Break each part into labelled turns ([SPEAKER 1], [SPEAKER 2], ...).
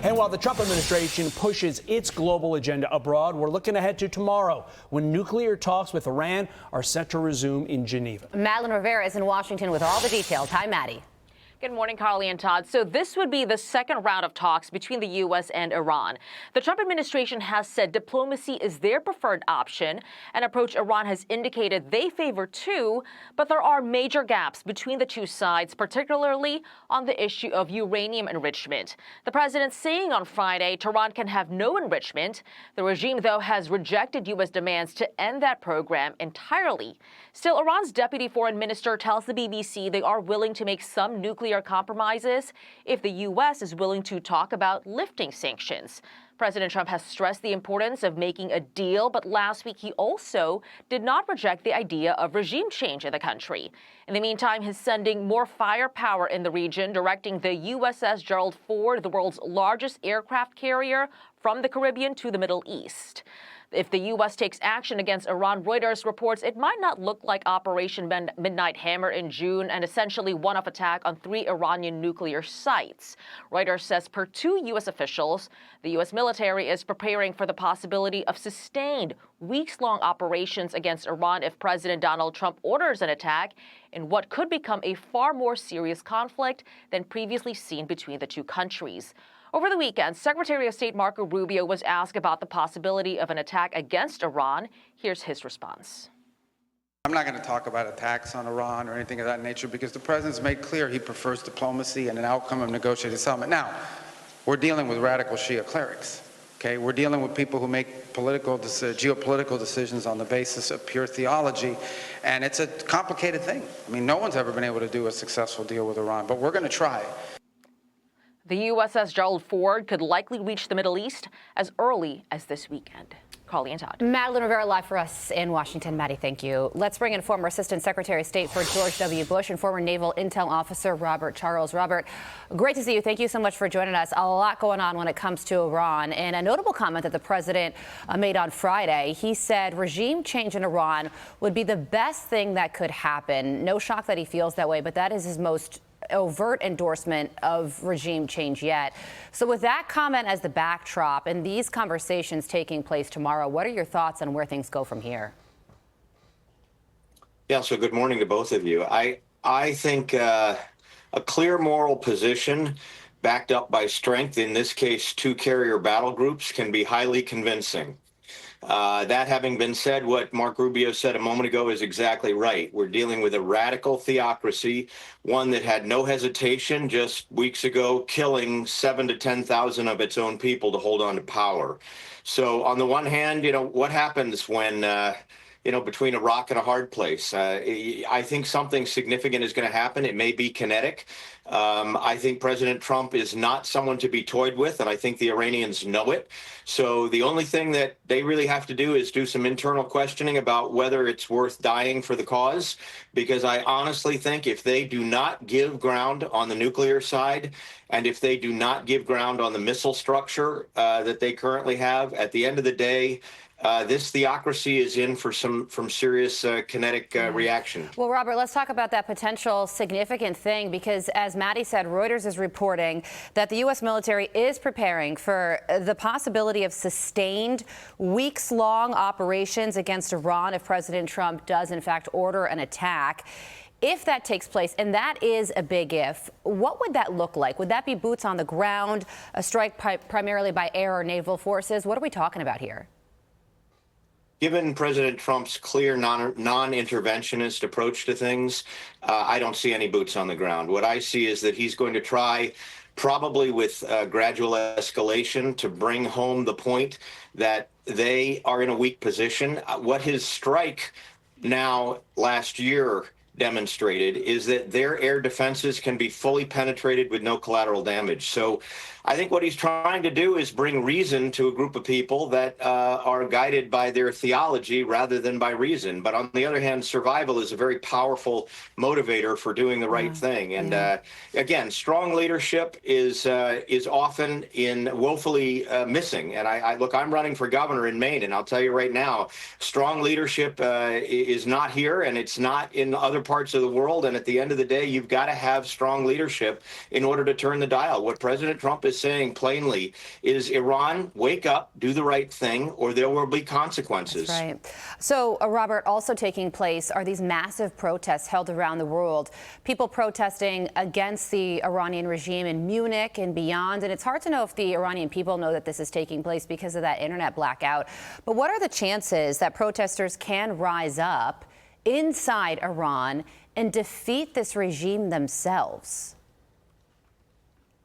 [SPEAKER 1] And while the Trump administration pushes its global agenda abroad, we're looking ahead to tomorrow when nuclear talks with Iran are set to resume in Geneva.
[SPEAKER 2] Madeleine Rivera is in Washington with all the details. Hi, Maddie.
[SPEAKER 3] Good morning, Carly and Todd. So this would be the second round of talks between the U.S. and Iran. The Trump administration has said diplomacy is their preferred option, an approach Iran has indicated they favor too, but there are major gaps between the two sides, particularly on the issue of uranium enrichment. The president saying on Friday Tehran can have no enrichment. The regime, though, has rejected U.S. demands to end that program entirely. Still, Iran's deputy foreign minister tells the BBC they are willing to make some nuclear compromises if the U.S. is willing to talk about lifting sanctions. President Trump has stressed the importance of making a deal, but last week he also did not reject the idea of regime change in the country. In the meantime, he's sending more firepower in the region, directing the USS Gerald Ford, the world's largest aircraft carrier, from the Caribbean to the Middle East. If the U.S. takes action against Iran, Reuters reports it might not look like Operation Midnight Hammer in June, an essentially one-off attack on 3 Iranian nuclear sites. Reuters says per 2 U.S. officials, the U.S. military is preparing for the possibility of sustained weeks-long operations against Iran if President Donald Trump orders an attack in what could become a far more serious conflict than previously seen between the two countries. Over the weekend, Secretary of State Marco Rubio was asked about the possibility of an attack against Iran. Here's his response.
[SPEAKER 4] I'm not going to talk about attacks on Iran or anything of that nature because the president's made clear he prefers diplomacy and an outcome of negotiated settlement. Now, we're dealing with radical Shia clerics. Okay, we're dealing with people who make geopolitical decisions on the basis of pure theology, and it's a complicated thing. I mean, no one's ever been able to do a successful deal with Iran, but we're going to try.
[SPEAKER 3] The USS Gerald Ford could likely reach the Middle East as early as this weekend. Carly and Todd.
[SPEAKER 2] Madeleine Rivera live for us in Washington. Maddie, thank you. Let's bring in former Assistant Secretary of State for George W. Bush and former Naval Intel Officer Robert Charles. Robert, great to see you. Thank you so much for joining us. A lot going on when it comes to Iran. And a notable comment that the president made on Friday, he said regime change in Iran would be the best thing that could happen. No shock that he feels that way, but that is his most overt endorsement of regime change yet. So with that comment as the backdrop and these conversations taking place tomorrow, what are your thoughts on where things go from here?
[SPEAKER 5] Yeah, so good morning to both of you. I think a clear moral position backed up by strength, in this case 2 carrier battle groups, can be highly convincing. That having been said, what Mark Rubio said a moment ago is exactly right. We're dealing with a radical theocracy, one that had no hesitation just weeks ago killing 7,000 to 10,000 of its own people to hold on to power. So on the one hand, what happens when between a rock and a hard place? I think something significant is going to happen. It may be kinetic. I think President Trump is not someone to be toyed with, and I think the Iranians know it. So the only thing that they really have to do is do some internal questioning about whether it's worth dying for the cause, because I honestly think if they do not give ground on the nuclear side, and if they do not give ground on the missile structure that they currently have, at the end of the day, this theocracy is in for some serious kinetic reaction.
[SPEAKER 2] Well, Robert, let's talk about that potential significant thing, because as Maddie said, Reuters is reporting that the U.S. military is preparing for the possibility of sustained weeks-long operations against Iran if President Trump does, in fact, order an attack. If that takes place, and that is a big if, what would that look like? Would that be boots on the ground, a strike primarily by air or naval forces? What are we talking about here?
[SPEAKER 5] Given President Trump's clear non-interventionist approach to things, I don't see any boots on the ground. What I see is that he's going to try, probably with gradual escalation, to bring home the point that they are in a weak position. What his strike now last year demonstrated is that their air defenses can be fully penetrated with no collateral damage. So I think what he's trying to do is bring reason to a group of people that are guided by their theology rather than by reason. But on the other hand, survival is a very powerful motivator for doing the right thing. And again, strong leadership is often woefully missing. And I'm running for governor in Maine, and I'll tell you right now, strong leadership is not here, and it's not in other parts of the world. And at the end of the day, you've got to have strong leadership in order to turn the dial. What President Trump is saying plainly is, Iran, wake up, do the right thing, or there will be consequences.
[SPEAKER 2] That's right. So, Robert, also taking place are these massive protests held around the world. People protesting against the Iranian regime in Munich and beyond. And it's hard to know if the Iranian people know that this is taking place because of that internet blackout. But what are the chances that protesters can rise up inside Iran and defeat this regime themselves?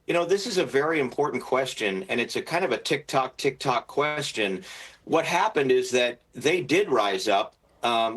[SPEAKER 5] You know, this is a very important question, and it's a kind of a tick-tock question. What happened is that they did rise up,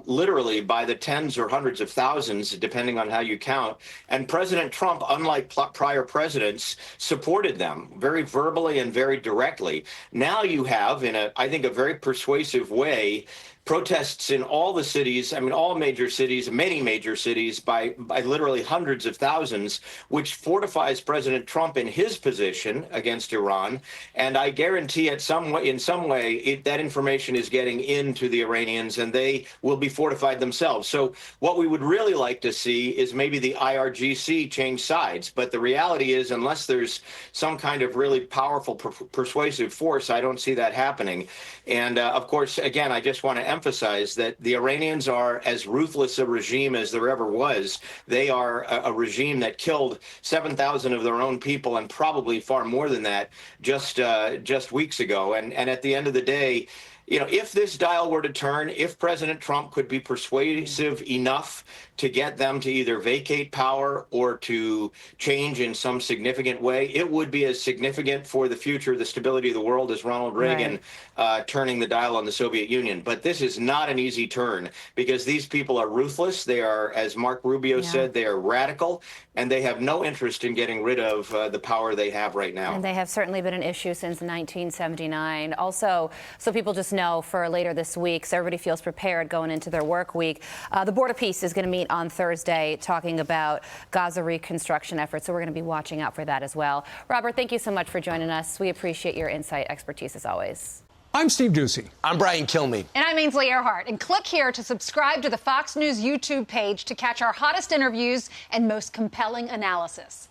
[SPEAKER 5] literally by the tens or hundreds of thousands, depending on how you count. And President Trump, unlike prior presidents, supported them very verbally and very directly. Now you have, in I think, a very persuasive way, protests in all the cities, I mean, all major cities, many major cities, by literally hundreds of thousands, which fortifies President Trump in his position against Iran. And I guarantee in some way, that information is getting into the Iranians, and they will be fortified themselves. So what we would really like to see is maybe the IRGC change sides. But the reality is, unless there's some kind of really powerful, persuasive force, I don't see that happening. And of course, again, I just want to emphasize that the Iranians are as ruthless a regime as there ever was. They are a regime that killed 7,000 of their own people, and probably far more than that, just weeks ago. And at the end of the day, you know, if this dial were to turn, if President Trump could be persuasive enough to get them to either vacate power or to change in some significant way, it would be as significant for the future, the stability of the world, as Ronald Reagan turning the dial on the Soviet Union. But this is not an easy turn, because these people are ruthless. They are, as Mark Rubio said, they are radical, and they have no interest in getting rid of the power they have right now.
[SPEAKER 2] And they have certainly been an issue since 1979. Also, so people just know for later this week, so everybody feels prepared going into their work week, the Board of Peace is going to meet on Thursday talking about Gaza reconstruction efforts. So we're going to be watching out for that as well. Robert, thank you so much for joining us. We appreciate your insight, expertise as always.
[SPEAKER 6] I'm Steve Ducey.
[SPEAKER 7] I'm Brian Kilmeade.
[SPEAKER 8] And I'm Ainsley Earhart. And click here to subscribe to the Fox News YouTube page to catch our hottest interviews and most compelling analysis.